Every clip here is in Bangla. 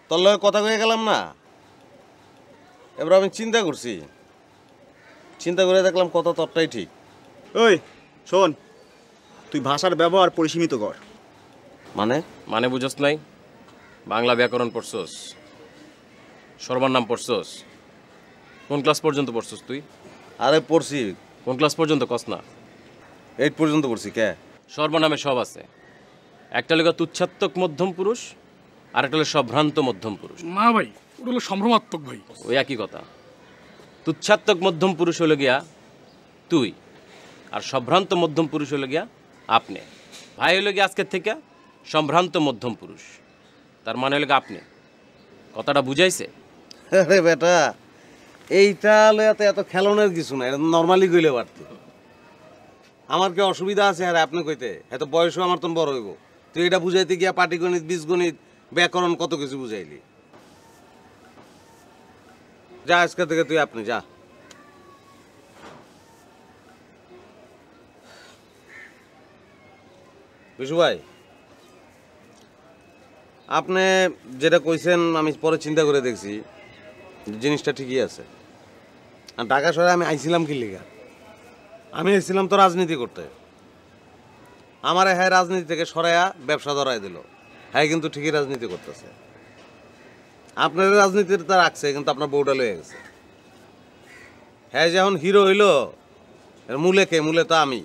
তোর লগে কথা কয়ে গেলাম না, এবার আমি চিন্তা করছি, চিন্তা করে দেখলাম কথা তোরটাই ঠিক। ওই শোন, তুই ভাষার ব্যবহার পরিসীমিত কর। মানে বুঝস নাই? বাংলা ব্যাকরণ পড়ছস, সর্বনাম পড়ছস? কোন ক্লাস পর্যন্ত পড়ছস তুই? আরে পড়ছি। কোন ক্লাস পর্যন্ত কস না? 8 পর্যন্ত পড়ছি। কে? সর্বনামে সব আছে। একটা লেখা তুচ্ছাত্মক মধ্যম পুরুষ, আর একটা হলো সভ্রান্ত মধ্যম পুরুষ। না ভাই, ওটা হলো সম্ভ্রমাত্মক ভাই। ওই একই কথা। তুচ্ছাত্মক মধ্যম পুরুষ হলো গিয়া তুই, আর সভ্রান্ত মধ্যম পুরুষ হলো গিয়া আপনি। ভাই হলো গিয়া আজকের থেকে সম্ভ্রান্ত মধ্যম পুরুষ, তার মানে হলো গিয়া আপনি। কথাটা বুঝাইছে? আরে বেটা, এইটা লয়াতে এত খেলনের কিছু না, এটা নর্মালি কইলে পারতি। আমার কি অসুবিধা আছে আর আপনি কইতে? এত বয়সও আমার তো বড় হইব। তুই এটা বুঝাইতে গিয়া পাটিগণিত, বীজগণিত, ব্যাকরণ কত কিছু বুঝাইলি। যা আজকে থেকে তুই আপনি যা। বিশু ভাই, আপনি যেটা কইছেন আমি পরে চিন্তা করে দেখছি, জিনিসটা ঠিকই আছে। আর ঢাকা শহরে আমি আইছিলাম কি লিগা? আমি আইছিলাম তো রাজনীতি করতে। আমারে হ্যাঁ রাজনীতি থেকে সরাইয়া ব্যবসা ধরাই দিল। হ্যাঁ কিন্তু ঠিকই রাজনীতি করতেছে। আপনার রাজনীতির তা রাখছে, কিন্তু আপনার বউটা লয়ে গেছে। হ্যাঁ যখন হিরো হইল, মূলে কে? মূলে তো আমি।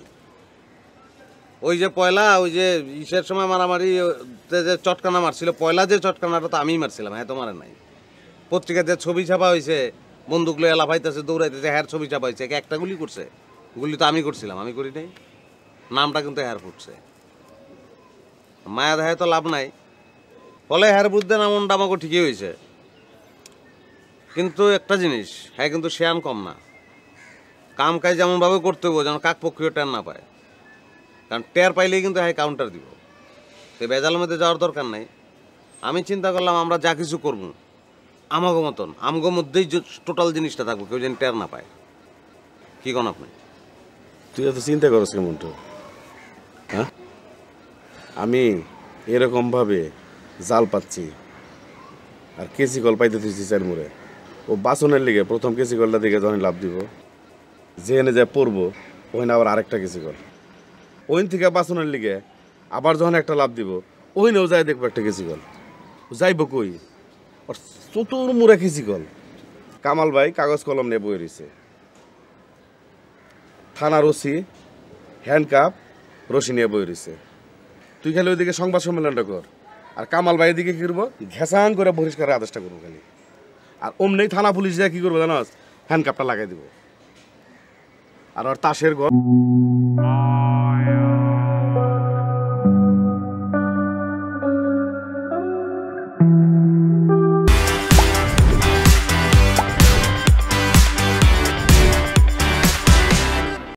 ওই যে পয়লা, ওই যে ইসের সময় মারামারি যে চটকানা মারছিল, পয়লা যে চটকানাটা তো আমিই মারছিলাম, হ্যাঁ তো মারে নাই। পত্রিকায় যে ছবি ছাপা হয়েছে, বন্দুক লয়ে লাফাইতেছে, দৌড়াইতেছে, হ্যার ছবি ছাপা হয়েছে, একটা গুলি করছে? গুলি তো আমি করছিলাম, আমি করি নাই। নামটা কিন্তু হ্যার ফুটছে। মায়া দেখায় তো লাভ নাই। ফলে হ্যার বুদ্ধে নামনটা আমাকে ঠিকই হয়েছে। কিন্তু একটা জিনিস, হ্যাঁ কিন্তু শেয়ান কম না। কাম কাজ যেমনভাবে করতে হবো যেন কাক পক্ষীয় টের না পায়। কারণ টের পাইলেই কিন্তু হ্যাঁ কাউন্টার দিব। তো বেজালের মধ্যে যাওয়ার দরকার নাই। আমি চিন্তা করলাম আমরা যা কিছু করবো আমাগো মতন, আমগো মধ্যেই টোটাল জিনিসটা থাকবো, কেউ যেন টের না পায়। কি কোন আপনি? তুই এত চিন্তা করছ কেমন? তো হ্যাঁ, আমি এরকমভাবে জাল পাচ্ছি আর কেসি কল পাইতে তুইছি চার মুড়ে। ও বাসনের লিগে প্রথম কেসি কলটা দিকে যখন লাভ দিব, যেখানে যা পড়বো ওখানে আবার আরেকটা কেসি কল, ওইন থেকে বাসনের লিগে আবার যখন একটা লাভ দিব ওইনেও যাই দেখবো একটা কেসি কল। যাইব কই? ওর চতুর মুড়ে কেসি কল। কামাল ভাই কাগজ কলম নিয়ে বই রয়েছে, থানার ওসি হ্যান্ডকাপ রশি নিয়ে বই রয়েছে। তুই খালি ওইদিকে সংবাদ সম্মেলনটা কর, আর কামাল ভাই এদিকে কি করবো, ঘেঁষাং করে বহিষ্কারের আদেশটা করবো খালি। আর অমনি থানা পুলিশ যা কি করবো জানাস, হ্যান্ডকাপটা লাগাই দিব। আর ওর তাসের ঘর